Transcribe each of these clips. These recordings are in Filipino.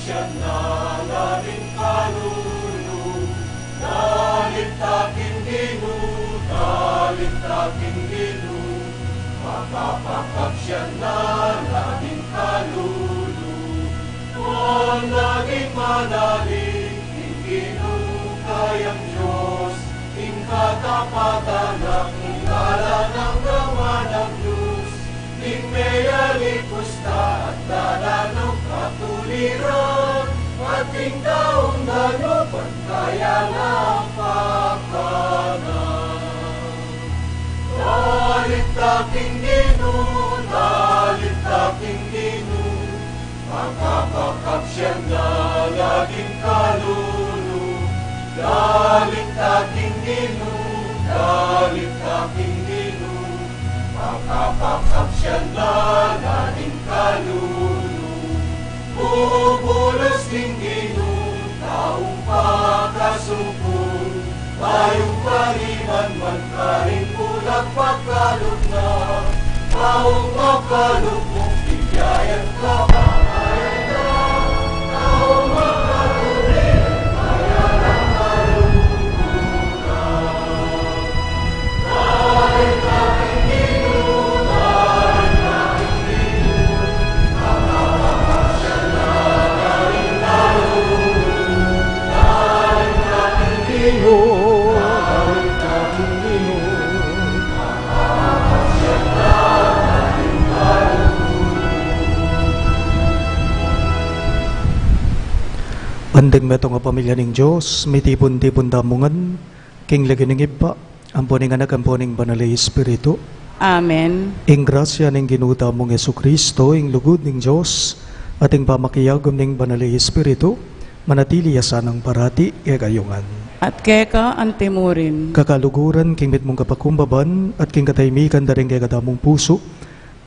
siya na laring kalulu. Dalit aking Ginu, dalit aking Ginu, makapakap siya na laring kalulu. Ang laging manalig, Ginu kayang Diyos, ing katapatan at ngala ng gawa ng Diyos, ing may alipusta at dala ng katuliran, ating taong dalupan kaya ng pagkanan. Dalit aking Ginu, dalit aking Ginu, makapakap siya na laging kalulu. Dalit aking Ginu, dalit aking Ginu, makapakap siya na laging kalulu. Bubulos ng Ginu, taong pagkasumpong, tayong pariman man karing pulag pagkalog na, taong magkalog mong bigayan ka pangalan na, taong magkatulian kaya ng kalulugan. Dalit aking Ginu, dalit aking Ginu, makapakap siya na laring kalulu. Dalit aking Ginu, dalit aking Ginu, makapakap siya na laring kalulu. Andeng meto nga pamilya ning Diyos, mitipon-tipon damungan, king lagi ning iba, amponing anak, amponing banalay Espiritu. Amen. Ing grasya ning ginuta mong Jesucristo, ing lugod ning Diyos, ating pamakiyagom ning banalay Espiritu, manatili yasanang parati, kagayungan. At keka ang timurin. Kakaluguran, king mit mong kapakumbaban, at king kataymikan daring kay kadamong puso,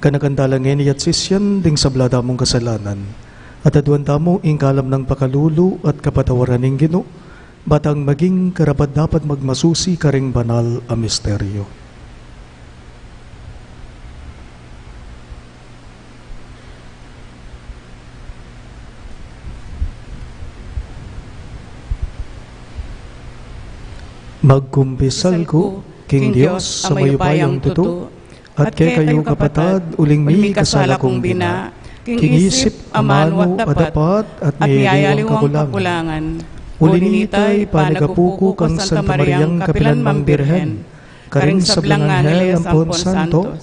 kanakandalangin at sisyan, ding sablada mong kasalanan. At aduan tamo ing kalam ng pakalulu at kapatawaran ng Gino, batang maging karapat dapat magmasusi karing banal a misteryo. Magkumpisal ko, King Diyos, sa mayupayang tuto, at kay kayo kapatad, uling mi kasala kong bina, King isip, amano, adapat, at mayayaliwang kakulangan. Ulinitay, panagapuko kang Santa Mariang Kapilanmang Birhen, karing sablangan hel ampon santo,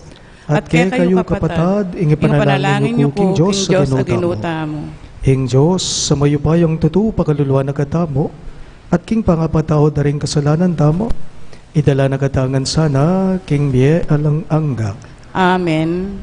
at kay kayo kapatad, ingipanalangin niyo ko, King Diyos, sa ginuta mo. King Diyos, sa mayupayang tuto, pakaluluwa na katamo, at king pangapatao da rin kasalanan tamo, idala na katangan sana, King Bie alang angga. Amen.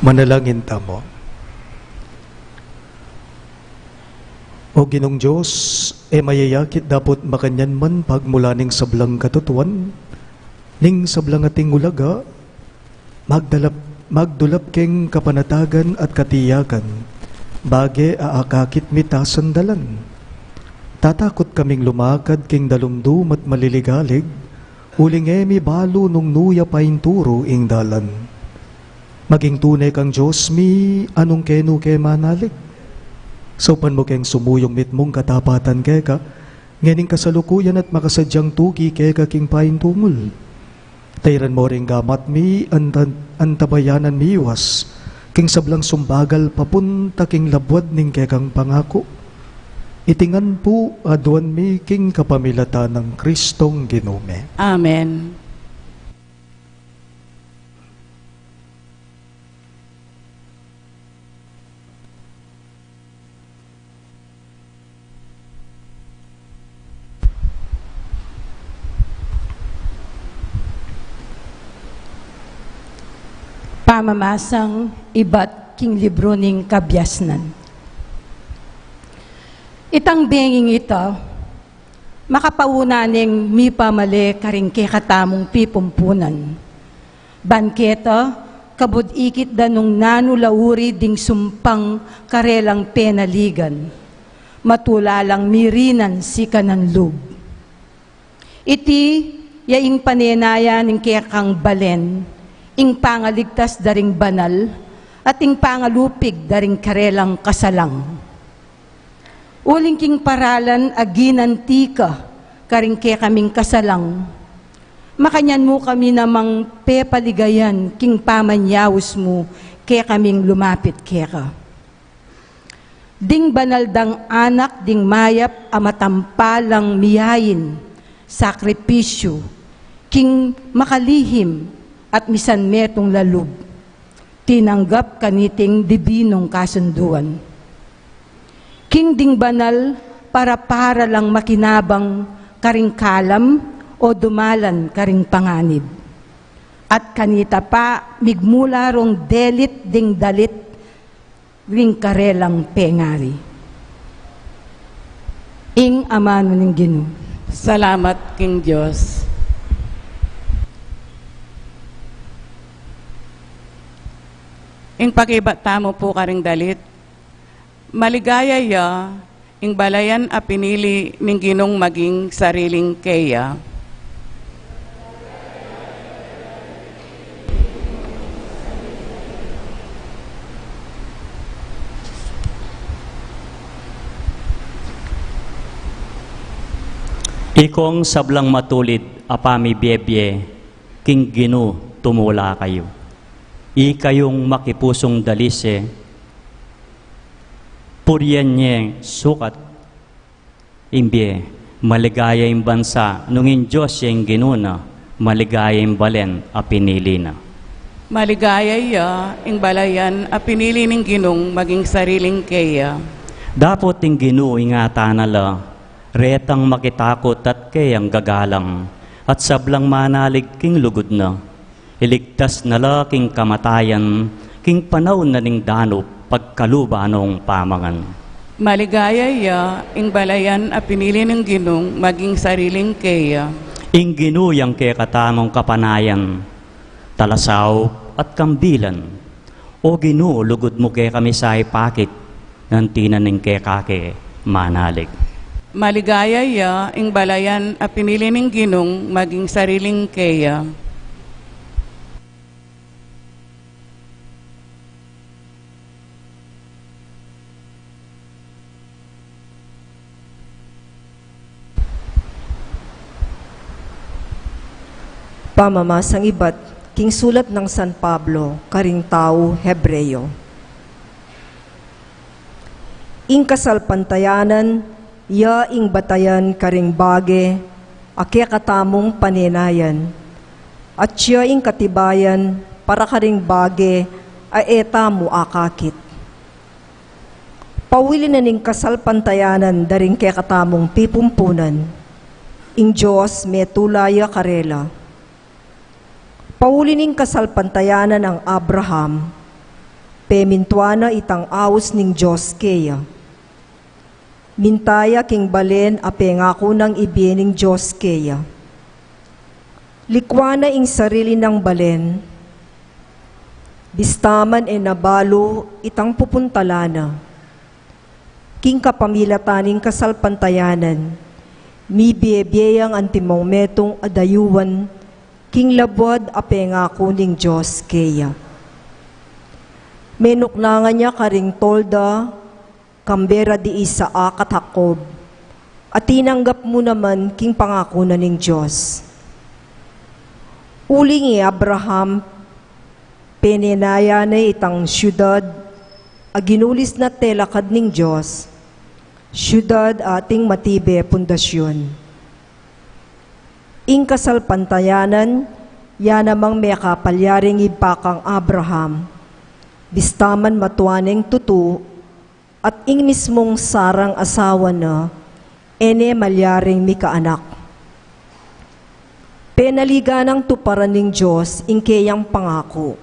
Manalangin tamo. O Ginong Diyos, mayayakit dapat makanyan man pagmula ning sablang katutuan, ning sablang ating ulaga, magdulap keng kapanatagan at katiyakan, bage aakakit mita sandalan. Tatakot kaming lumakad king dalumdum at maliligalig, uling mi balo nung nuya painturo ing dalan. Maging tunay kang Diyos mi, anong kenu ke manalig. Saupan mo keng sumuyong mit mong katapatan keka, ngening kasalukuyan at makasadyang tugi keka king paintungol. Tayran mo ring gamat mi, antabayanan miwas, king sablang sumbagal papunta king labwad ning kekang pangako. Itingan po aduan mi king kapamilata ng Kristong Ginome. Amen. Pamamasang iba't king libro ning kabyasnan. Itang benging ito, makapaunaning mi pamali karing kekatamong pipumpunan. Banketa, kabud-ikit danong nanulauri ding sumpang karelang penaligan. Matulalang mirinan si kananlub. Iti, yaing panenaya ning kekang balen, ing pangaligtas daring banal, at ing pangalupig daring karelang kasalang. Uling king paralan aginantika, karing ke kaming kasalang. Makanyan mo kami namang pepaligayan, king pamanyawos mo, ke kaming lumapit keka. Ding banaldang anak, ding mayap, amatampalang miyayin, sakripisyo, king makalihim, at misan metong lalub, tinanggap kaniting dibinong kasunduan. King ding banal, para lang makinabang karing kalam o dumalan karing panganib. At kanita pa, migmula rong delit ding dalit, ring karelang pengari. Ing amano ning Ginoo. Salamat, King Diyos. Ing pakibat tamo po karing dalit, maligaya ya, ing balayan a pinili ning Ginong maging sariling keya. Ikong sablang matulid apami biyebye, king Ginoo tumula kayo. Ikayong makipusong dalise, puryan niya sukat, imbye, maligaya yung bansa, nungin Diyos yung ginuna, maligaya yung balen, a pinili na. Maligaya ya, ing balayan a pinili ning Ginong maging sariling keya. Dapat yung Ginoo ingata nala, retang makitakot at kayang gagalang, at sablang manalig king lugod na. Iligtas nala king kamatayan, king panahon na ning danop, pagkalubanong pamangan. Maligaya ya, ing balayan a pinili ng Ginong maging sariling keya. Ing ginuyang kay katamong kapanayan, talasaw at kambilan, o Ginoo lugod mo kay kami sa ipakit, nantinan ning kay kake manalig. Maligaya ya, ing balayan a pinili ng Ginong maging sariling keya. Pamamasang iba't king sulat ng San Pablo, karing tao Hebreyo. Ing kasalpantayanan, ya ing batayan karing bage, ake katamong panenayan, at siya ing katibayan, para karing bage, aeta mo akakit. Pawili na ning kasalpantayanan daring kaya katamong pipumpunan, ing Diyos metulaya karela. Pauli ning kasalpantayanan ang Abraham, pemintuana itang awos ning Diyos keya. Mintaya king balen a pengako ng ibiening Diyos keya. Likwana ing sarili ng balen, bistaman e nabalo itang pupuntalana. King kapamilataning kasalpantayanan, mi biyebiyang antimong metong adayuan, king labwad a pengako ning Diyos keya. Menuknangan niya karing tolda, kambera di isa at Jacob, at tinanggap mo naman king pangako na ning Diyos. Uling Abraham, penenaya na itang syudad, aginulis na telakad ning Diyos, syudad ating matibe pundasyon. Ing kasalpantayanan, yan namang may kapalyaring ibakang Abraham, bistaman matuaneng tutu, at ing mismong sarang asawa na, ene malyaring mikaanak. Penaliga ng tuparan ng Diyos ing kayang pangako.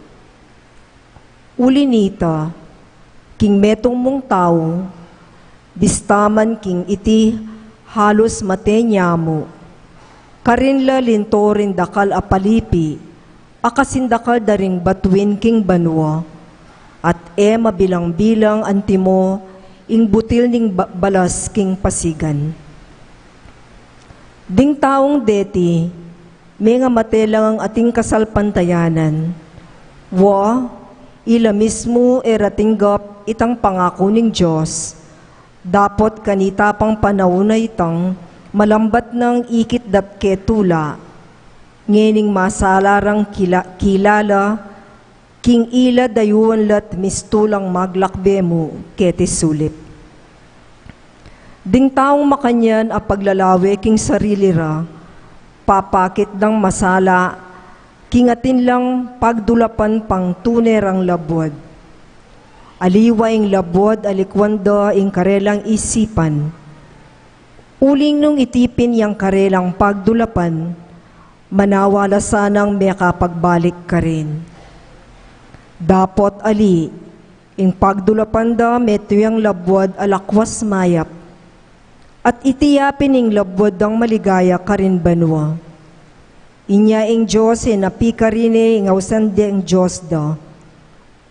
Uli nita, king metong mong tao, bistaman king iti halos matenya mo, karinla lintorin dakal apalipi, akasindakal daring batuin king banwa, at mabilang-bilang antimo ing butil ning balas king pasigan. Ding taong deti, may nga matelang ang ating kasalpantayanan. Ila mismo eratinggap itang pangako ning Diyos. Dapot kanita pang panahon na itang malambat ng ikit dat ketula. Ngening masalarang kilala, king ila dayuan lat mistulang maglakbe mo keti sulip. Ding taong makanyan a paglalawe king sarili ra, papakit ng masala, kingatin lang pagdulapan pang tunerang labwad. Aliwa ing labwad alikwanda ing karelang isipan. Uling nung itipin yang karelang pagdulapan, manawala sanang may kapagbalik ka rin. Dapot ali, ing pagdulapan da meto yang labwad alakwas mayap, at itiyapin ing labwad ang maligaya karin banwa. Inya ing Diyos napika rin ing ausande ing Diyos da.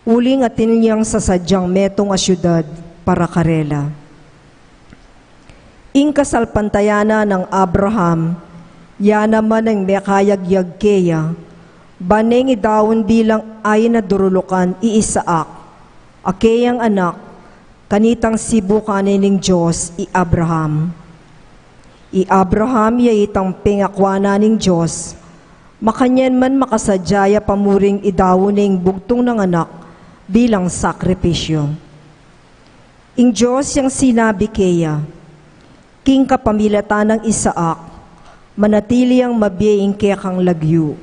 Uling atin niyang sasadyang metong asyudad para karela. Ing kasalpantayana ng Abraham, ya naman ang mekayagyag keya, baneng idawon bilang ay nadurulukan iisaak, akeyang anak, kanitang sibukanin ng Diyos i Abraham. I Abraham ya itang pingakwana ng Diyos, makanyan man makasadyaya pamuring idawon ng bugtong ng anak bilang sakripisyo. Ing Diyos yang sinabi keya, king kapamilatan ng Isaak, manatili ang mabiying kekang lagyu.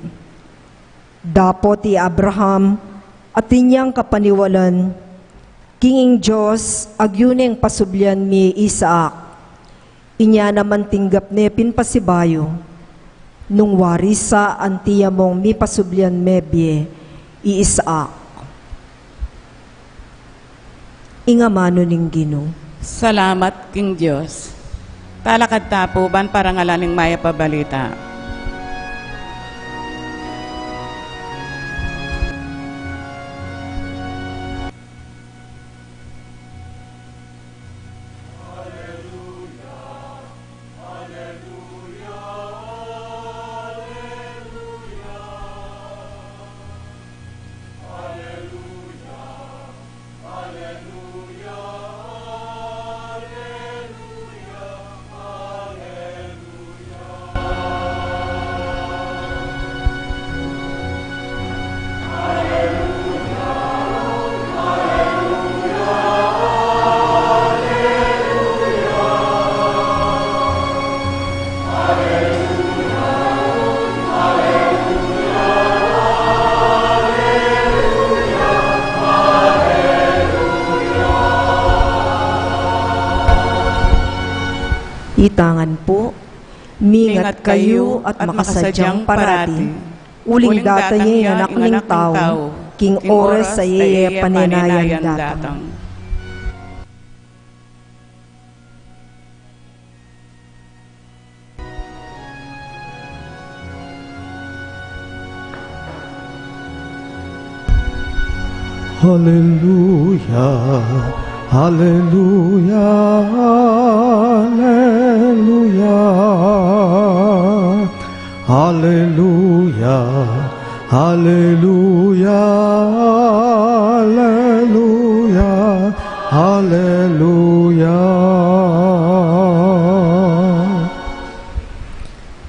Dapot i Abraham at inyang kapaniwalan, kinging Diyos, agyuneng pasublyan mi Isaak, inya naman tinggap ne pinpasibayo, nung warisa antiya mong mi pasublyan mebye, i Isaak. Ingamano ning Ginoo. Salamat, King Diyos. Talakad tapuban para ngalaning maya pabalita. Itangan po, mingat kayo at makasadyang parati. Uling data niya anak ning tao, king oras sa iye paninayan datang. datang. Hallelujah, Hallelujah, Hallelujah, Hallelujah, Hallelujah, Hallelujah, Hallelujah.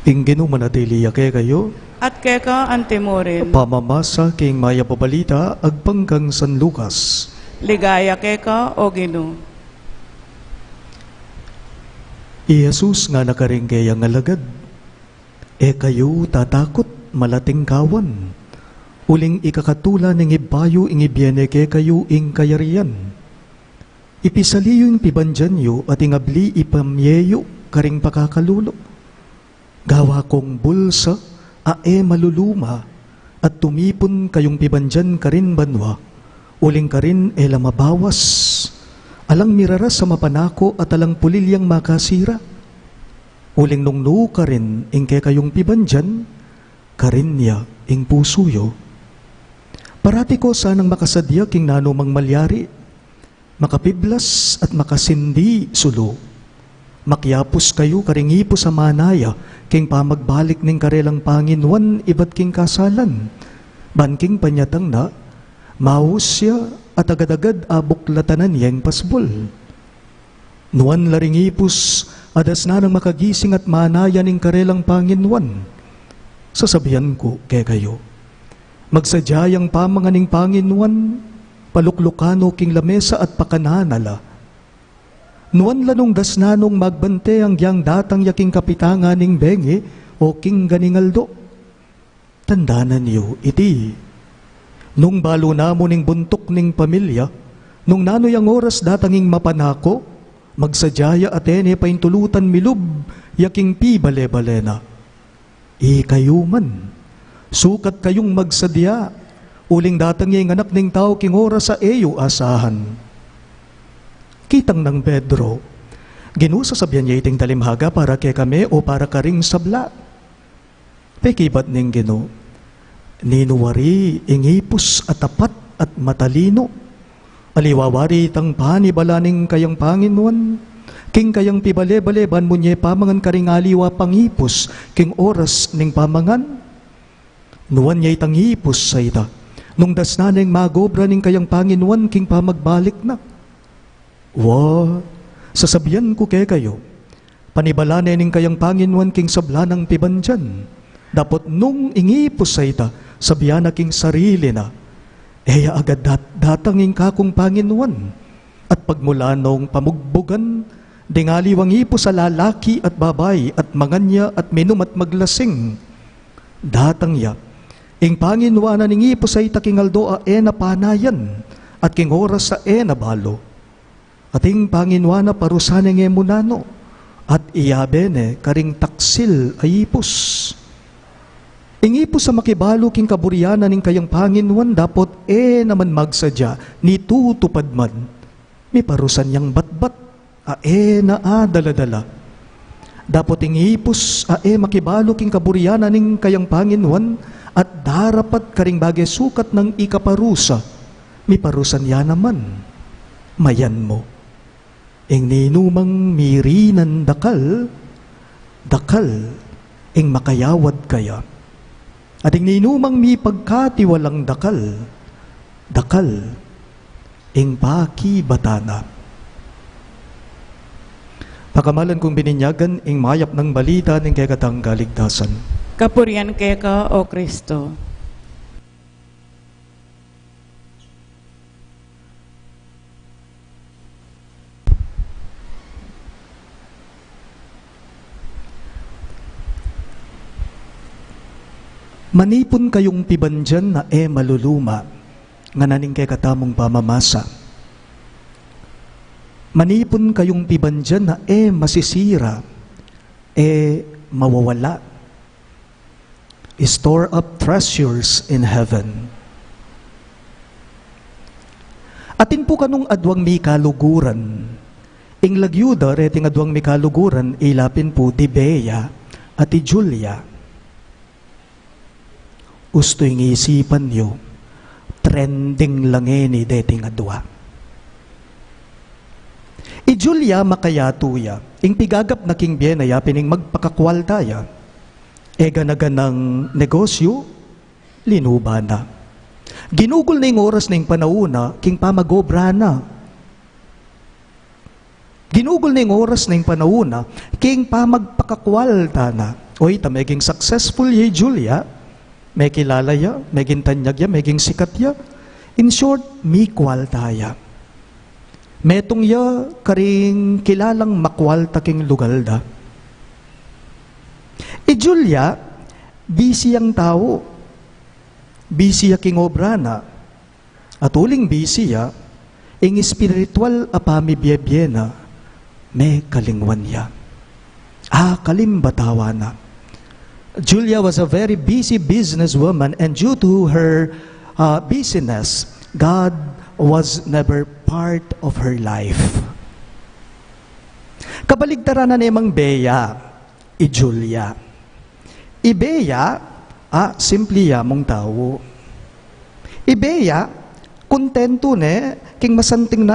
Ingino manatili yake kayo, At keka antimurin, pamamasa king maya pabalita agpanggang San Lucas. ligaya keka o Ginoo. I Jesus nga nakaringgay ang alagad, kayo tatakot malating kawan, uling ikakatula ng ibayo ing ibiyene ke kayo ing kayarian. Ipisaliyo ing pibandyan at ingabli ipamyeyo karing pakakalulo. Gawa kong bulsa, maluluma, at tumipon kayong pibandyan karin banwa, uling karin lamabawas, alang miraras sa mapanako at alang pulilyang makasira, uling nungnu karin ingke kayong pibandyan, karin niya ing pusuyo. Parati ko sanang makasadya king nanumang malyari, makapiblas at makasindi sulo. Makyapos kayo karingipo sa manaya, king pamagbalik ning karelang Panginoon ibat king kasalan. Banking panyatang na, maus siya at agad-agad abuklatanan niyang pasbol. Nuan laringipos, adas na nang makagising at manaya ning karelang Panginoon. Sasabihan ko kay kayo, magsadyayang pamanganing Panginoon, paluklukano king lamesa at pakananala. Nuan lanong dasnanong magbante ang yang datang yaking kapitanga ning bengi o king ganingaldo. Tandanan niyo iti. Nung balo namo ning buntok ning pamilya, nung nanoy ang oras datanging mapanako, magsadyaya atene paintulutan milub yaking pibale-balena. Kayo man, sukat kayong magsadya, uling datanging anak ning tao king oras sa eyo asahan. Kitang ng Pedro, ginusasabihan niya iting talimhaga para kay kami o para karing sabla. Pekibat ning Gino, ninuwari ingipos at tapat at matalino, aliwawari itang panibalaning kayang Panginoon, king kayang pibale-baleban mo niya pamangan karing aliwa pangipos, king oras ning pamangan. Nuwan niya itang hipos sa ita, nung dasnaning magobra ning kayang Panginoon, king pamagbalik na. Sasabihan ko kay kayo, panibalanay ning kayang Panginoon king sablanang pibandyan. Dapat nung ingipos sa ita, sabihan na king sarili na, agad datanging kakong Panginoon. At pagmula nung pamugbugan, dingaliwang ipos sa lalaki at babay at manganya at minum at maglasing. Datang ya, ing Panginoon na ning ipos sa ita king aldo na panayan, at king oras sa na balo. Ating Panginoon na parusaning emunano, at iyabene karing taksil ay ipos. Ingipos sa makibalo king kaburyanan ning kayang Panginoon, dapot naman magsadya, nitutupad man. May parusan niyang batbat, na daladala. Dapot ingipos, makibalo king kaburyanan ning kayang Panginoon, at darapat karing bagay sukat ng ikaparusa. May parusan niya naman, mayan mo. Ing ninumang mirinan dakal, ing makayawad kaya. At ing ninumang mi pagkatiwalang dakal, ing paki batana. Pakamalan kong bininyagan, ing mayap ng balita ng kekatang kaligtasan. Kapurian keka o Kristo. Manipon kayong pibandyan na maluluma, nga naning kay katamong pamamasa. Manipon kayong pibandyan na masisira, mawawala. Store up treasures in heaven. Atin po kanong adwang may kaluguran. Ing lagyuda, reting adwang may kaluguran, ilapin po di Bea at di Julia. Usto'y ngisipan nyo, trending lang ni deting adwa. I Julia makayatuya, ing pigagap na king bienaya, pining magpakakwaltaya, ganaganang negosyo, linuba na. Ginugol na yung oras na yung panahuna, king pamagobra na. Ginugol na yung oras na yung panahuna, king pamagpakakwalta na. Oy, tameging successful ye Julia, may kilala ya, may gintanyag ya, may ging sikat ya. In short, may kwaltaya. Metong ya, karing kilalang makwalta king lugal da. Julia, busy ang tao. Busy ya king obra na. At uling busy ya, ing spiritual apami biyebye na, may kalingwan ya. Kalimbatawa na. Julia was a very busy businesswoman, and due to her busyness, God was never part of her life. Kabaligtaran na namang Bea, i Julia. I Bea, simply mong tao. I Bea, kontento ne, king masanting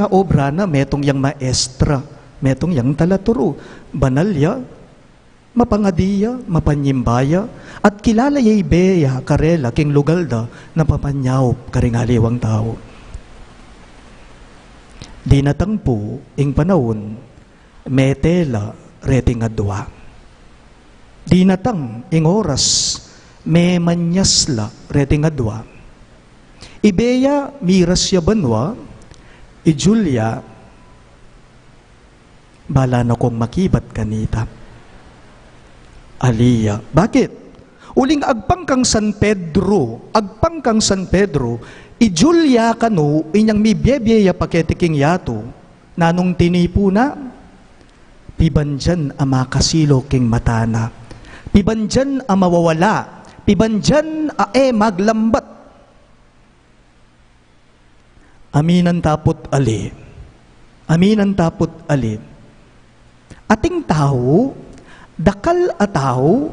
nga obra na metong yang maestra, metong yang talaturo, banalya, mapangadiya, mapanyimbaya, at kilala yay Bea, karela, king lugalda, na papanyaw, karingaliwang tao. Di natangpo, ing panahon, metela, reting adwa. Di natang, ing oras, may manyasla, reting adwa. I Bea, miras ya banwa, i Julia, bala na kong makibat kanita. Aliya. Bakit? Uling agpang kang San Pedro, i Julia kano, inyang mi biyebyeya paketiking yato, nanong tinipo na, pibanjan ama kasilo king matana, pibanjan mawawala, pibanjan maglambat. Aminan tapot ali. Ating tao, dakal a tao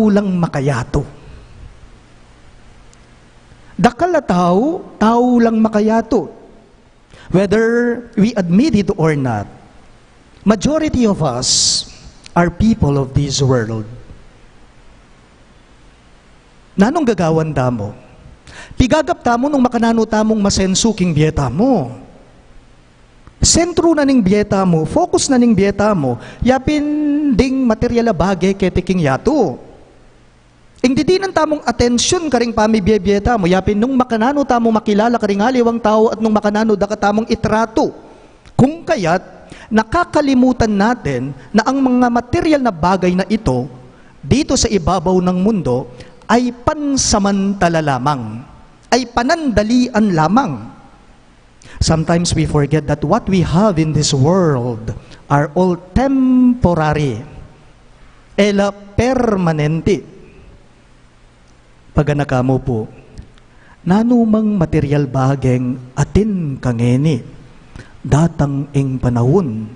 lang makayato. Dakal a tao lang makayato. Whether we admit it or not, majority of us are people of this world. Nanong gagawan damo? Pigagap tamo nung makanano tamong masensuking biyeta mo. Sentro na ning biyeta mo, focus na ning biyeta mo, yapin ding material a bagay ketiking yato. Hindi din ang tamong atensyon karing pamibiyeta mo, yapin nung makanano tamong makilala karing aliwang tao at nung makanano da tamong itrato. Kung kaya't, nakakalimutan natin na ang mga material na bagay na ito, dito sa ibabaw ng mundo, ay pansamantala lamang, ay panandalian lamang. Sometimes we forget that what we have in this world are all temporary, ela permanente. Paganakamo po, nanumang material bageng atin kangeni, datang ing panahon,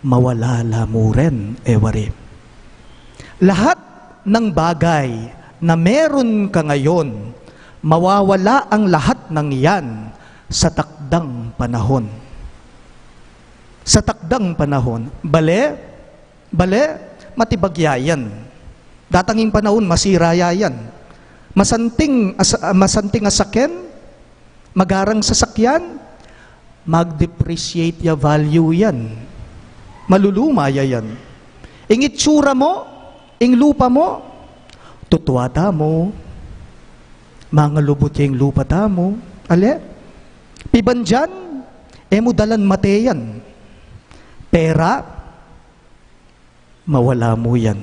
mawala lamuren ewari. Lahat ng bagay na meron ka ngayon, mawawala ang lahat ng yan sa takdang panahon. Sa takdang panahon. Bale, matibagyayan. Datanging panahon, masirayayan. Masanting asakyan, magarang sasakyan, mag-depreciate ya value yan. Malulumaya yan. Ing itsura mo, ing lupa mo, tutuwata mo, mga lubot yung lupa tamo, pibanjan, mo dalan mateyan. Pera, mawala mo yan.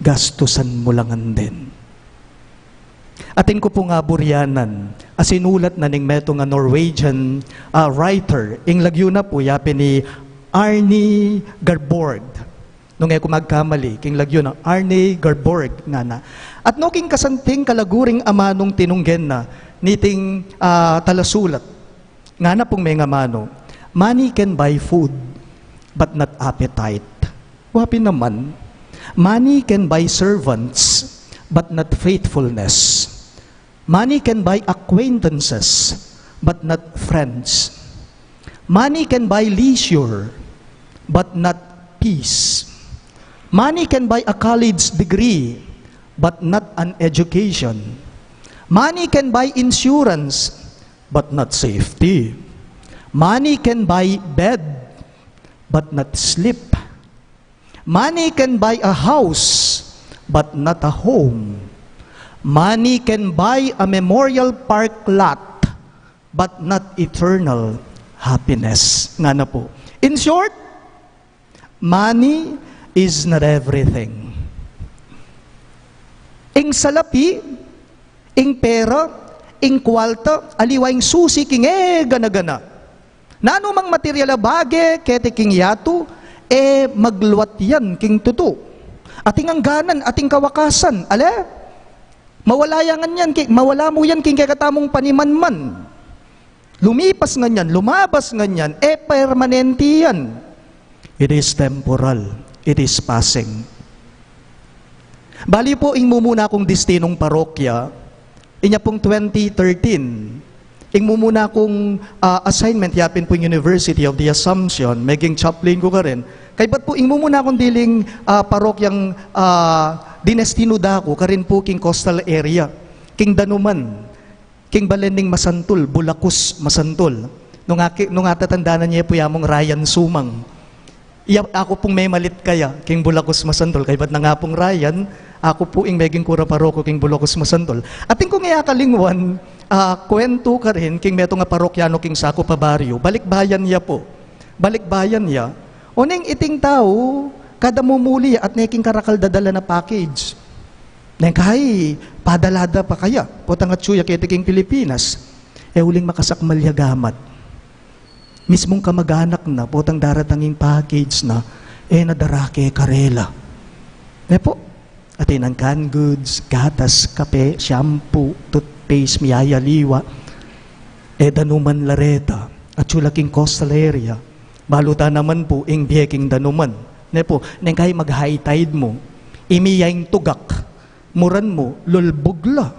Gastusan mo langan din. Atin ko po nga buryanan, asinulat na ning meto nga Norwegian writer, ing lagyo na po yapi ni Arnie Garborg. Nung ko magkamali, king lagyo na Arne Garborg nana. At no king kasanting kalaguring ama nung tinunggen na niting talasulat. Nga na pong may ngamano, money can buy food, but not appetite. Wapi naman, money can buy servants, but not faithfulness. Money can buy acquaintances, but not friends. Money can buy leisure, but not peace. Money can buy a college degree, but not an education. Money can buy insurance, but not safety. Money can buy bed, but not sleep. Money can buy a house, but not a home. Money can buy a memorial park lot, but not eternal happiness. Nga na po. In short, money is not everything. Ing salapi, ing pera, ing kwalta, aliwa ing susi, king gana-gana. Na anumang material bage, kete king yato, magluwat yan, king tuto. Ating angganan, ating kawakasan, mawala mawala mo yan, king kakatamong panimanman. Lumipas nga yan, lumabas nga yan, permanente yan. It is temporal. It is passing. Bali po, mumuna akong destinong parokya, inya pong 2013, mumuna akong assignment, yapin po University of the Assumption, maging chaplain ko ka rin. Kaya ba't po, mumuna akong diling parokyang dinestino dako, karin po king coastal area, king Danuman, king Balending Masantul, Bulakus Masantul. Nung atatandaan niya po yamong Ryan Sumang. Ako pong may malit kaya, king Bulakus Masantol. Kaya ba't na nga pong Ryan, ako po meging kura paroko, king Bulakus Masantol. Ating kung kalingwan, kwento ka rin, king meto nga parokyano, king Sako Pabaryo, balikbayan niya po. Balikbayan niya. Uning iting tao, kada mumuli at neking karakal dadala na package. Neng kahay, padalada pa kaya, potang at suya kaya king Pilipinas, uling makasakmalya gamat. Mismong kamag-anak na, potang daratanging package na, nadarake karela. Po, atin ang canned goods, gatas, kape, shampoo, toothpaste, miyaya, liwa, Danuman Lareta, at sulaking coastal area. Baluta naman po, bieking Danuman. Po, neng kay mag-high tide mo, imiyayang tugak, muran mo, lulbugla.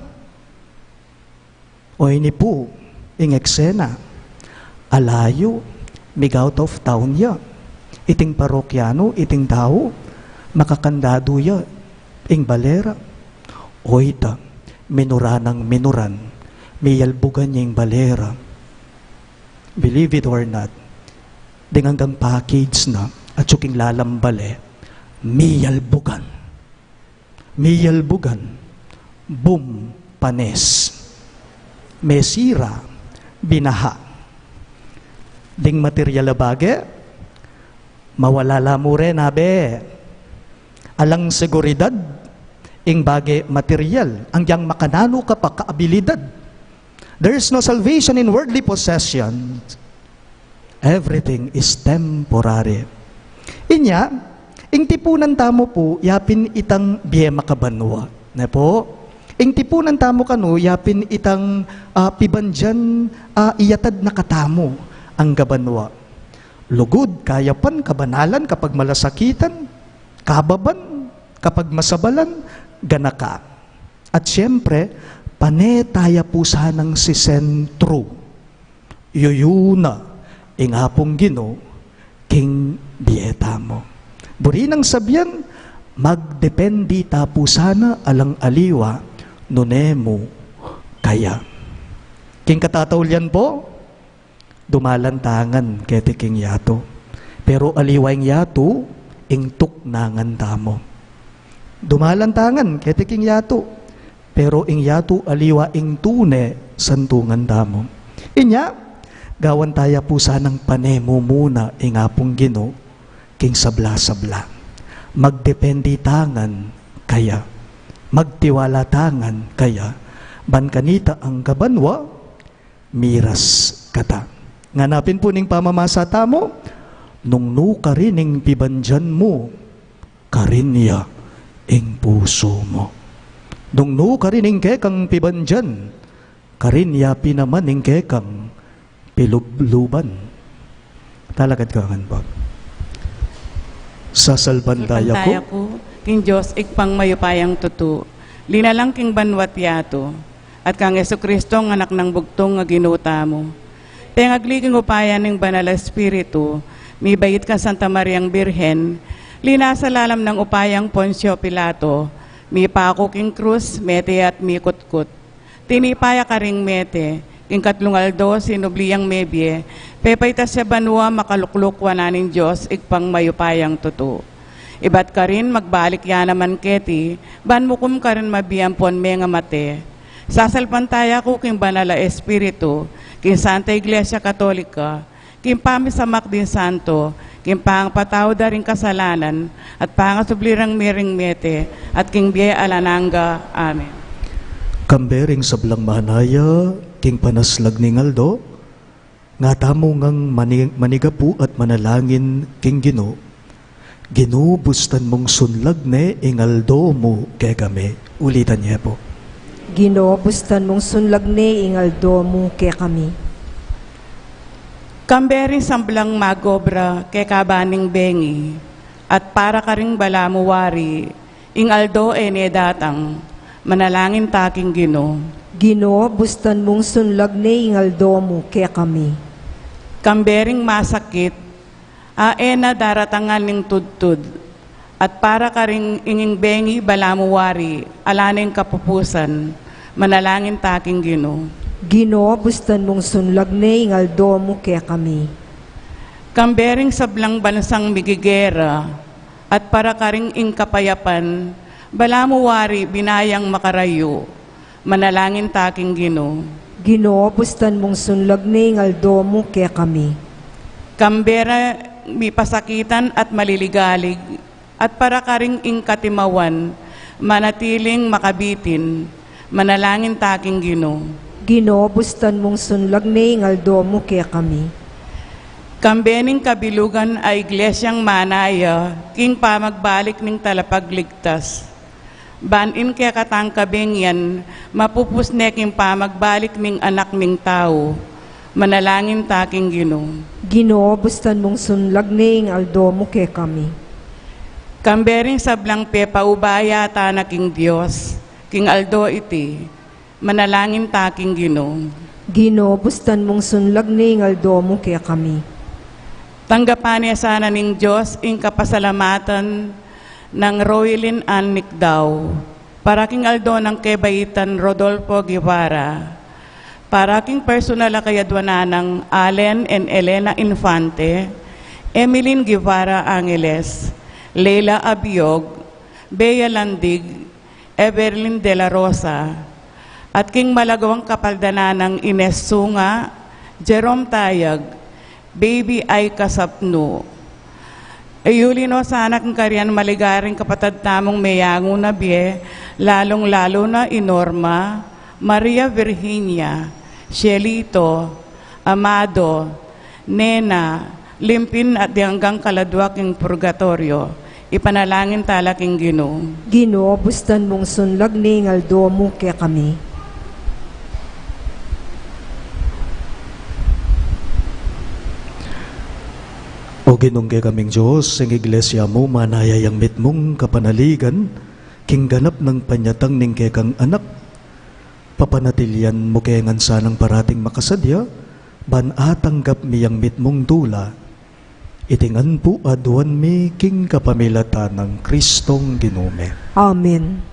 O ini po, eksena, alayo, mig out of town ya. Iting parokyano, iting tao, makakandado ya, ing balera. Oita, minuranang minuran, miyalbugan niya ing balera. Believe it or not, hanggang package na, at suking lalambale, miyalbugan. Miyalbugan, boom, panes. Mesira, binaha. Ding material bage, mawala mo rin, alang seguridad, ing bage material, ang yang makanano ka pa kaabilidad. There is no salvation in worldly possession. Everything is temporary. Inya, ing tipunan tamo po, yapin itang biye makabanwa. Na po, ing tipunan tamo kanu, yapin itang pibanjan iyatad na katamo. Ang gabanwa. Lugod, kayapan, kabanalan kapag malasakitan, kababan, kapag masabalan, ganaka. At siyempre, panetaya po sanang si sentro. Yuyuna, ingapong Gino, king dieta mo. Buri nang sabyan, magdependi tapo sana alang aliwa, nunemo kaya. King katatawlyan po, dumalantangan kete king yato. Pero aliwang yato, ingtuk nangan tamo. Dumalantangan kete king yato. Pero ing yato aliwa ing tune santungan tamo. Inya, gawan taya po sanang panemo muna ingapong Gino, king sabla-sabla. Magdependi tangan kaya. Magtiwala tangan kaya. Ban kanita ang gabanwa, miras kata. Nganapin po ning pamamasa tamo, nung nuka rin ning pibanjan mo, karinya ing puso mo. Nungno karining kekang pibandyan, karinya pinaman ing kekang pilubluban. Talagad kangan po. Sasalban tayo ko, ko, king Diyos, ikpang mayupayang tutu. Linalang king banwat yato, at kang Kristo ang anak ng bugtong nga ginuta mo. Tengagliging upayan ng banal na espiritu, may bayit ka Santa Mariang Birhen, linasalalam ng upayang Poncio Pilato, may pako king krus, mete at may kutkut. Tinipaya ka ring mete, king katlungaldo, sinubliyang mebye, pepaytas siya banwa makaluklukwa naning Diyos, ikpang mayupayang tutu. Ibat ka rin, magbalik ya naman keti, banmukum ka rin mabiyampon may nga mate. Sasalpantaya ko king banal na espiritu, king Santa Iglesia Katolika, king pamisamak din santo, king pangpataw da rin kasalanan, at pangasublirang miring mete, at king biya alananga. Amen. kambering sablang mahanaya, king panaslag ni Ngaldo, nga tamo ngang manigapu at manalangin king Gino, ginubustan mong sunlag ne ingaldo mo kay kami. Ulitan niya po. Ginobustan mong sunlag ne ingaldo mo ke kami. Kambering samblang magobra kay kabaning bengi, at para ka ring balamuwari, ingaldo ene datang, manalangin taking Gino. Ginobustan mong sunlag ne ingaldo mo ke kami. Kambering masakit, aena daratangan ning tudtud, at para ka ring inging bengi balamuwari, alaning kapupusan, manalangin taking Gino. Ginobustan mong sunlag ne ingaldo mo ke kami. Kambering sablang bansang migigera, at para ka ring ingkapayapan, balamuwari binayang makarayo, manalangin taking Gino. Ginobustan mong sunlag ne ingaldo mo ke kami. Kambera mi pasakitan at maliligalig, at para ka ring ingkatimawan, manatiling makabitin, manalangin taking Gino. Ginobustan mong sunlag ne ingaldo mo ke kami. Kambening kabilugan ay iglesyang manaya, king pamagbalik ning talapagligtas. Banin kaya katangkabing yan, mapupusne king pamagbalik ning anak ning tao, manalangin taking Gino. Ginobustan mong sunlag ne ingaldo mo ke kami. Kambering sablang pepaubaya ta na king Diyos, king Aldo iti, manalangin taking Gino. Ginobustan mong sunlag ne ingaldo mo ke kami. Tanggapan niya sana ning Diyos ing kapasalamatan ng Roylin Annick daw, para king Aldo ng Kebayitan Rodolfo Guevara, para king personal kayadwana ng Allen and Elena Infante, Emeline Guevara Angeles, Leila Abiog, Bea Landig, Evelyn De La Rosa, at king malagawang kapaldana ng Ines Sunga, Jerome Tayag, Baby Ay Kasapno. Ayulino sana kang kariyan maligaring kapatad tamong mayango na biye, lalong-lalo na Inorma, Maria Virginia, Shelito, Amado, Nena, Limpin at hanggang kaladwak ng purgatorio, ipanalangin talaking Gino. Ginobustan mong sunlag ne ingaldo mo ke kami. O ginungge kaming Diyos, ang iglesia mo, manayayang mitmong kapanaligan, king ganap ng panyatang ning kekang anak, papanatilyan mo kengan sanang parating makasadya, banatanggap miyang mitmong dula, itingan po aduan mi king kapamilatan ng Kristong Ginume. Amen.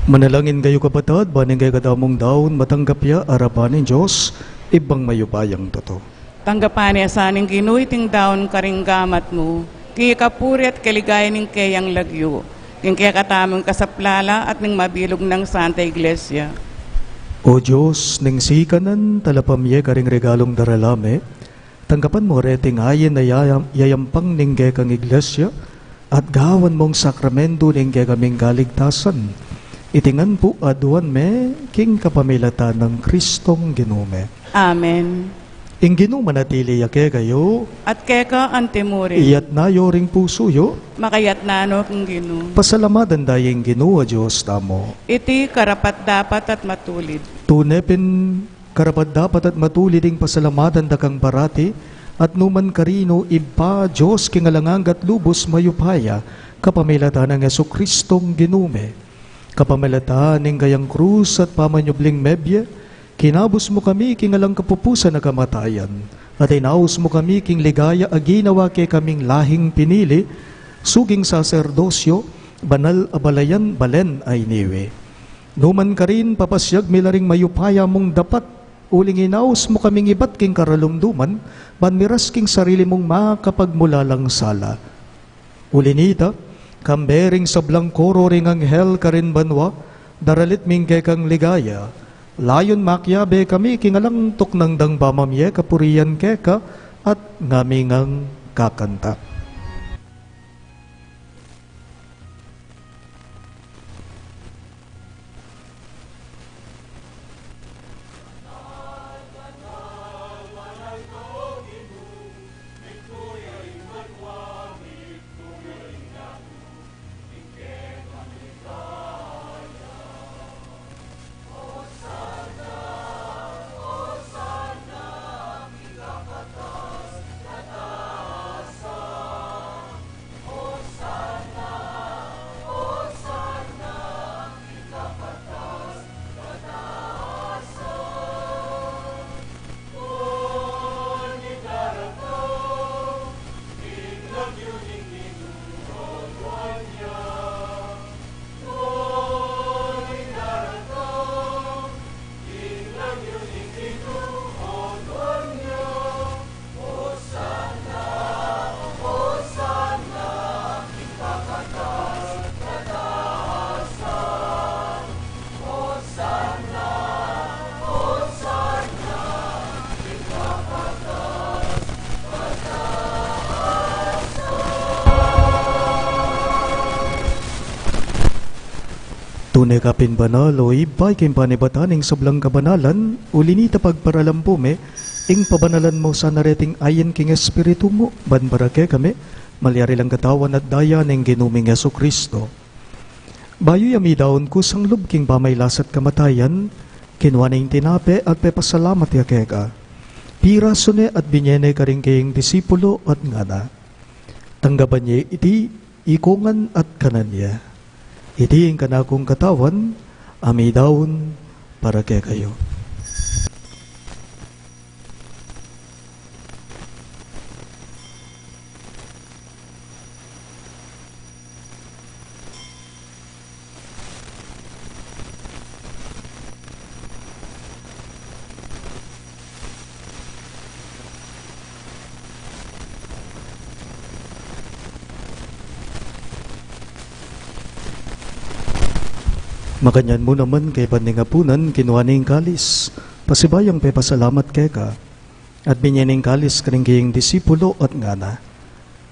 Manalangin kayo kapatid, baning kayo kadamong daon, matanggap ya, arapan ng Diyos, ibang mayupayang toto. Tanggapan niya sa aning ginuiting daon karing gamat mo, kaya kapuri at kaligaya ning kayang lagyo, kaya katamang kasaplala at ning mabilog ng Santa Iglesia. O Diyos, ning sikanan, talapamye karing regalong daralame, tanggapan mo reting ayin na yayampang ning kang iglesia, at gawan mong sakramento ning kaming kaligtasan. Itingan po aduan me, king kapamilata ng Kristong ginume. Amen. Ing ginuman natili yake kayo, At keka antemuri, iyat na yoring puso yo, makayat nano kung ginu. pasalamadan dayeng ginuwa Diyos tamo. Iti karapat dapat at matulid. Tunepin karapat dapat at matuliding pasalamatan dakang barati, at numan karino iba Diyos kingalangang lubos mayupaya, kapamilata ng Yesu Kristong ginume. Kapamilata ning kayang krus at pamanyubling mebye, kinabos mo kami kingalang kapupusan na kamatayan, at inaos mo kami king ligaya aginawa kay kaming lahing pinili, suging saserdosyo, banal abalayan balen ay niwe. Numan ka rin papasyag milaring mayupaya mong dapat, uling inaos mo kaming ibat king karalumduman, banmiras king sarili mong makapagmulalang sala. Ulinita, kambering sablang koro ring anghel karin banwa, daralit mingge kang ligaya, layon makyabe kami kingalang tuknang dang bamamye kapuriyan keka, at ngamingang kakanta. Tunay kapin banal o ibay kim panibataning sablang kabanalan, ulinita pagparalampume, ing pabanalan mo sa nareting ayin king espiritu mo, banbarake kami, malyari lang katawan at daya ng ginuming Yesu Kristo. Bayo yami daon ko sang lubking pamaylasat kamatayan, kinwa na yung tinape at pepasalamat yakeka. Pira sune at binyene ka rin kayong disipulo at ngana. Tanggaban niya iti, ikungan at kanan niya. Iti ang kanakong katawan, ami daon para kay kayo. Makanyan mo naman kay paningapunan kinuha ning kalis. Pasibayang pe pasalamat kay ka. At binyaning kalis karing kayong disipulo at ngana.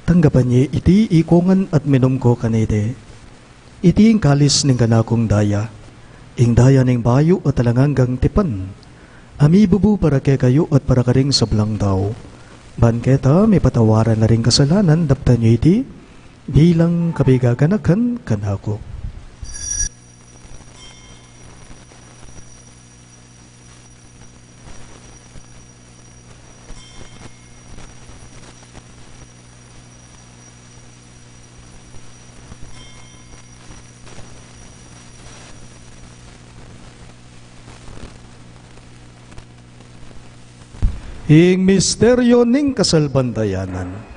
Tanggapan niya iti ikongan at minom ko kanide. Iti ang kalis ning kanakong daya. Ing daya ning bayo at talanganggang tipan. Ami bubu para kay kayo at para karing sablang daw. Banketa may patawaran na ring kasalanan dapta niyo iti bilang kabigaganakan kanako. Ing misteryo ning kasalbandayanan.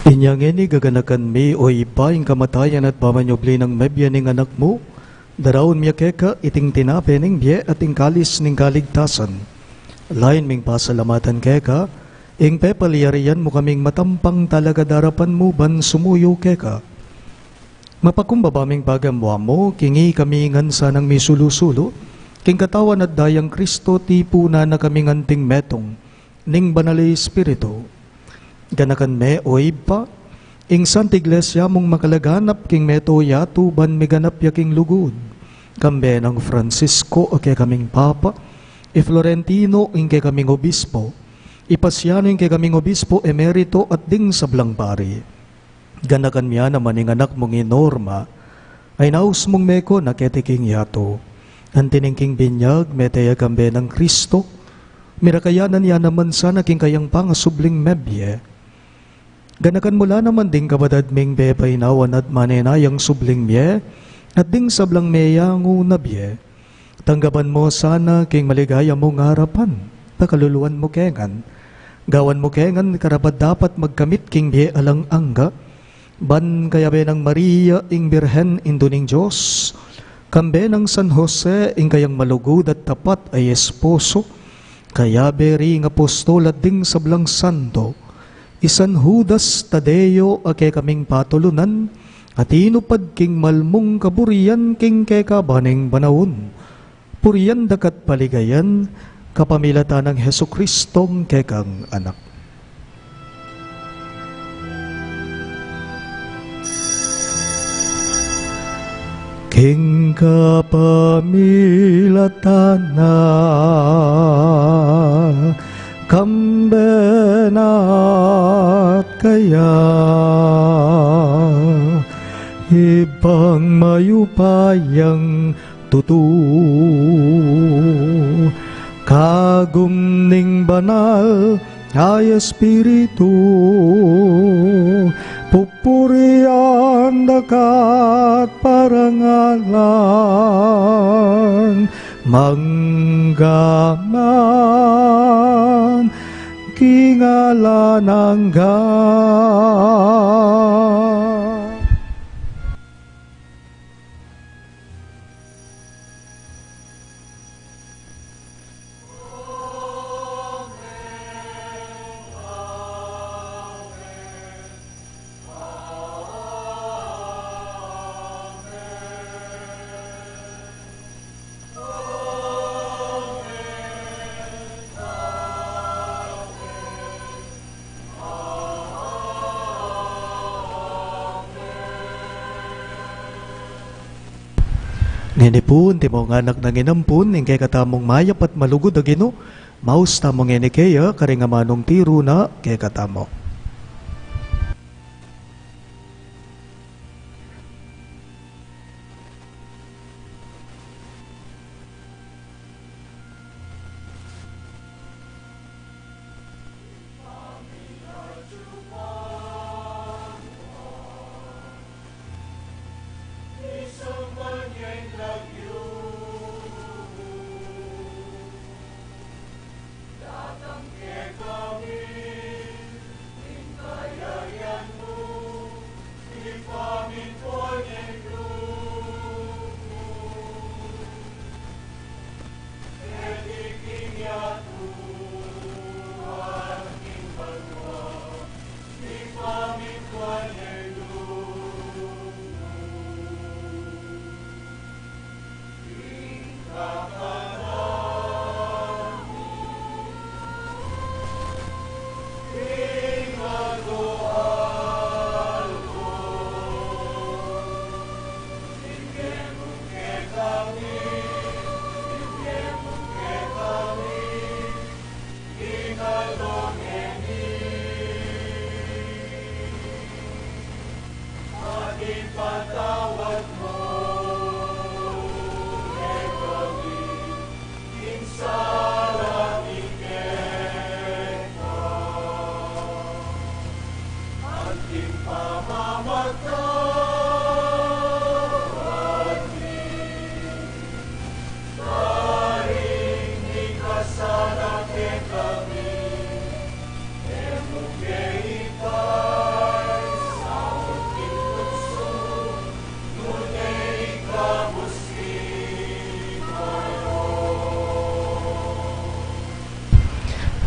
Inyang ini gaganakan mi o iba yung kamatayan at pamanyobli ng mebya ning anak mo, daraon miya keka iting tinape ning biye at ing kalis ning kaligtasan. Lain ming pasalamatan keka, ing pepaliyarian mo kaming matampang talaga darapan mo ban sumuyo keka. Mapakumbaba ming bagamwa mo, kingi kami ngansa ng misulusulo, king katawan at dayang Kristo tipuna na kaming anting metong, ning banali Espiritu. Ganakan me o iba, ing Santa Iglesia mong makalaganap king meto yato ban meganap yaking lugod. Kambe ng Francisco o kay kaming Papa, e Florentino ing kay kaming Obispo, Ipasiano ing kay kaming Obispo Emerito at ding sablang pari. Ganakan miya naman ing anak mong inorma, ay naus mong meko na ketiking yato. Antining king binyag, meteya kambe ng Kristo, mirakayanan niya naman sana king kayang pangasubling mebye. Ganakan mula naman ding kabadad ming bepay nawan at manenayang subling miye, at ding sablang meya ngunabye. Tanggapan mo sana king maligaya mong harapan, pakaluluan mo kengan. Gawan mo kengan karapat dapat magkamit king biye alang angga, ban kaya be ng Maria ing Birhen induning Diyos, kambe ng San Jose ing kayang malugod at tapat ay esposo, kaya be ring apostol at ding sablang santo, Isan Judas Tadeo ake kaming patulunan, at inupad king malmong kaburian king keka baning banawon. Purian dakat paligayan, kapamilatan ng Hesu Kristong kekang anak. King kapamilatan na kambenat kaya ibang mayupayang tutu kagum ning banal ay Espiritu pupurian dakat parangalan manggaman kingalanangga. Nginipun, ti mo nga anak na nginampun, ingkay katamong mayap at malugod agino, maus tamong nginikeya, karingamanong tiro na, kay katamo.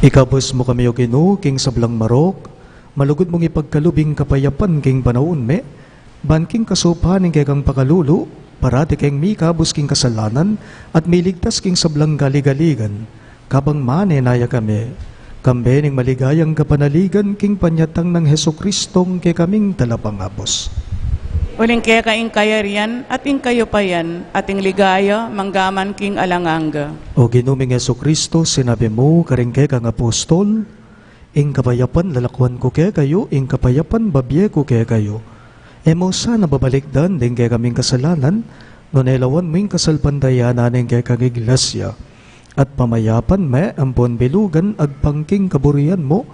Ikabos mo kami o Ginoo king sablang marok, malugod mong ipagkalubing kapayapan king panahon me, ban king kasupahan king kang pakalulo, parati king mikabos king kasalanan, at miligtas king sablang galigaligan, kabang mane naya kami, kambe ning maligayang kapanaligan king panyatang ng Heso Kristong kay kaming talapangapos. Uling kaya kaing kayarian at ing kayo pa yan, ating ligaya, manggaman king alanganga. O Ginuming Heso Kristo, sinabi mo, karing kay kang apostol, ing kapayapan lalakwan ko kay kayo, ing kapayapan babye ko kay kayo. Emo sana babalikdan din kay kaming kasalanan, nonelawan mo ing kasalpandayanan ing kay kang iglesia. At pamayapan me, ampon bilugan, agpangking kaburian mo,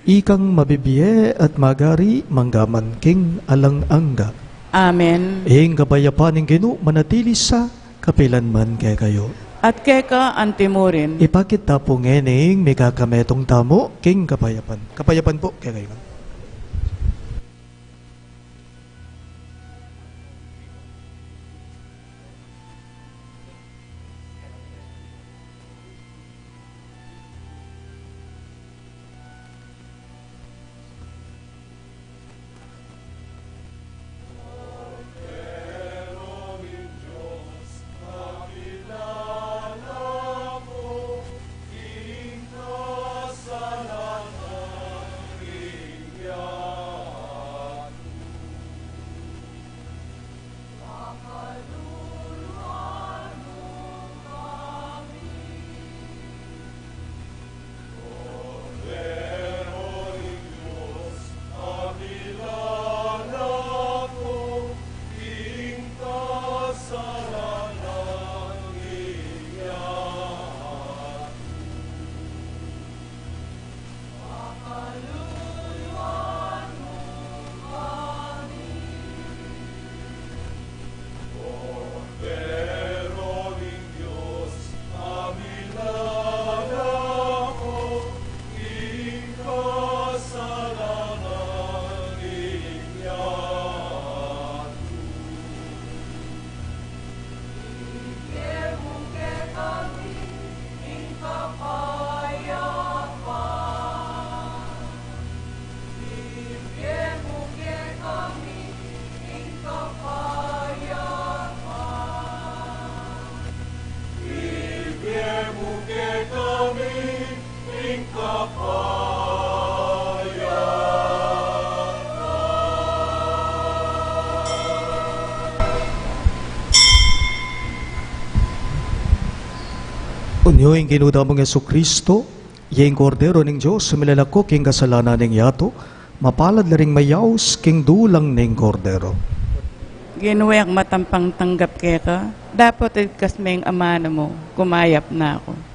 ikang mabibiye at magari, manggaman king alanganga. Amen. Ing kapayapan ng Ginoo manatili sa kapilanman kay kayo. At keka antimurin. Ipakita po ngening may kakametong tamo king kapayapan. Kapayapan po kay kayo. Unyo ing ginuda mong Yesu Kristo, yung kordero ng Diyos, sumilalako king kasalanan ng yato, mapalad na ring mayaws king dulang ng kordero. Ginuwek matampang tanggap keka, dapat igkas may amana mo, kumayap na ako.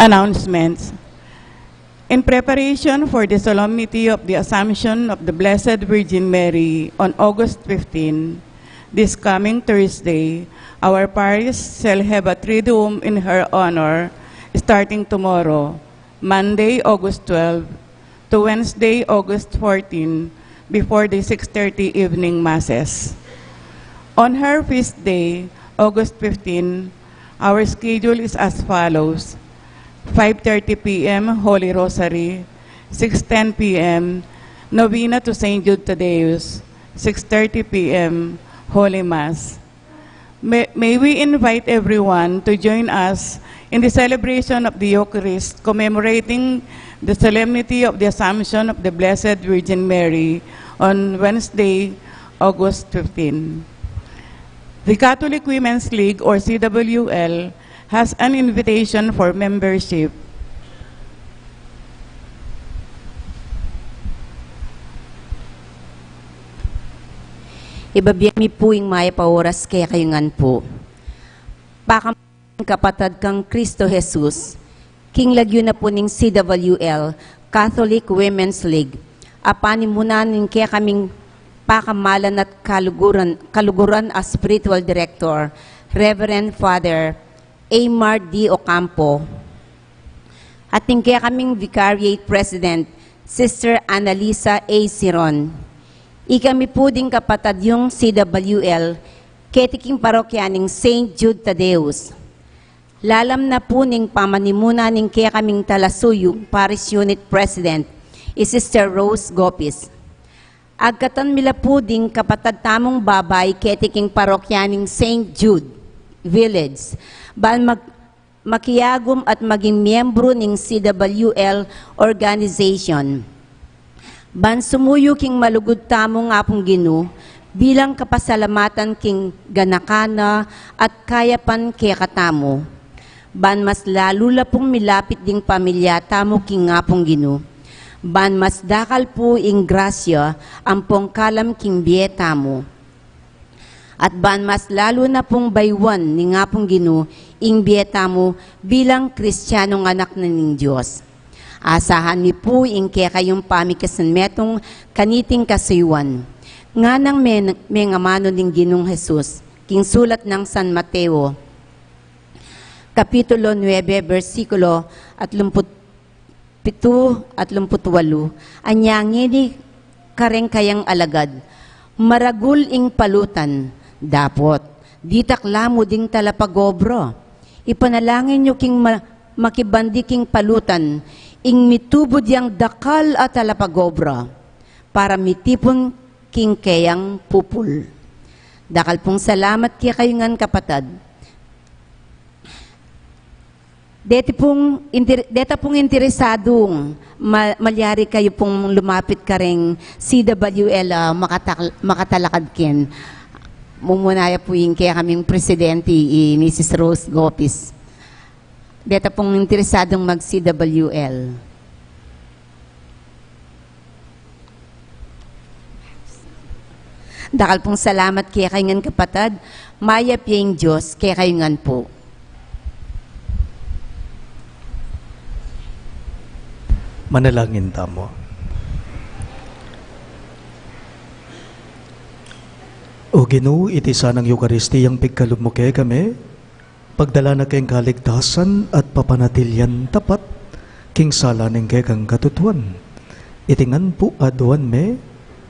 Announcements. In preparation for the solemnity of the Assumption of the Blessed Virgin Mary on August 15, this coming Thursday, our parish shall have a Triduum in her honor starting tomorrow, Monday, August 12, to Wednesday, August 14, before the 6:30 evening masses. On her feast day, August 15, our schedule is as follows: 5:30 p.m. Holy Rosary, 6:10 p.m. Novena to St. Jude Thaddeus, 6:30 p.m. Holy Mass. May we invite everyone to join us in the celebration of the Eucharist commemorating the solemnity of the Assumption of the Blessed Virgin Mary on Wednesday, August 15. The Catholic Women's League, or CWL, has an invitation for membership. Ibabiyami po yung maya paoras kaya kayungan po. Pakam kapatad kang Kristo Jesus, King Lagyo na po ning CWL, Catholic Women's League. Apanin muna ning kaya kaming pakamalan at kaluguran as spiritual director, Reverend Father Aymar D. Ocampo. At ning kaya kaming Vicariate President, Sister Annalisa A. Siron. Ikami po ding kapatad yung CWL, ketiking parokyaning St. Jude Thaddeus. Lalam na po ning pamanimuna ning kaya kaming Talasuyong Parish Unit President, Sister Rose Gopis. Agkatan mila po ding kapatad tamong babay, ketiking parokyaning St. Jude Village. Bal makiyagom at maging miyembro ng CWL organization. Ban sumuyo king malugod tamo nga pong Ginoo bilang kapasalamatan king ganakana at kayapan kaya katamo. Ban mas lalo la pong milapit ding pamilya tamo king nga pong Ginoo. Ban mas dakal po ing grasya ang pongkalam king bieta mo. At ban mas lalo na pong baywan ni nga pong Ginoo ing bieta mo bilang Kristiyanong anak na ning Diyos. Asahan mi po ingke kayong pamikasan metong kaniting kasuywan. Nga nang may ngamano ning Ginong Jesus, king sulat ng San Mateo, Kapitulo 9, versikulo 37 at 28, anyangini kareng kayang alagad, maragul ing palutan, dapot, ditaklamo ding talapagobro, ipanalangin nyo king makibandi king palutan, ing mitubod yang dakal at talapagobro, para mitipon king kayang pupul. Dakal pong salamat kaya kayo ngan kapatad. Deta pong interesadong malyari kayo pong lumapit ka rin CWL makatalakad kin. Mumunaya po yung kaya kaming presidente Mrs. Rose Gopis. Deta pong interesadong mag-CWL. Dakal pong salamat kaya kayo ngan kapatad. Maya piyeng Diyos kaya kayo ngan po. Manalangin tamo. O Ginoo, iti sanang Eukaristiyang pigkalumuke kami, pagdala na keng kaligtasan at papanatilyan tapat, king sala ng kekang katutuan. Itingan po aduan me,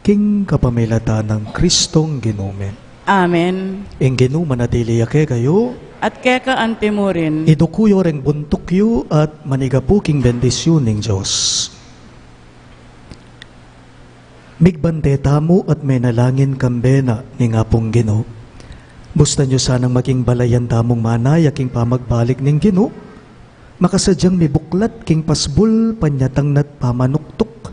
king kapamilata ng Kristong Ginume. Amen. Ing Ginoo manatili ake kayo, At keka antimurin, idukuyo reng buntukyo at manigapuking bendisyon ng Diyos. Migbante tamo at may nalangin kambena ni nga pong Ginoo. Busta nyo sanang maging balayan tamong manay aking pamagbalik ng Ginoo. Makasadyang may buklat king pasbul panyatang nat pamanuktok.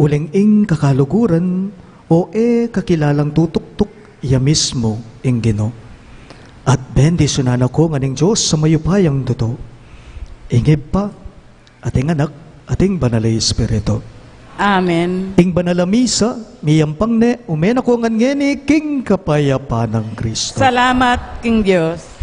Uling ing kakaluguran o kakilalang tutuktok iya mismo ing Ginoo. At bendisyonan ako nga ning Diyos sa mayupayang duto. Ingib pa, ating anak, ating banalay Espiritu. Amen. Ing banalamisa, miyampang ne, umena ko ngan ngeni, king kapayapa ng Kristo. Salamat, King Diyos.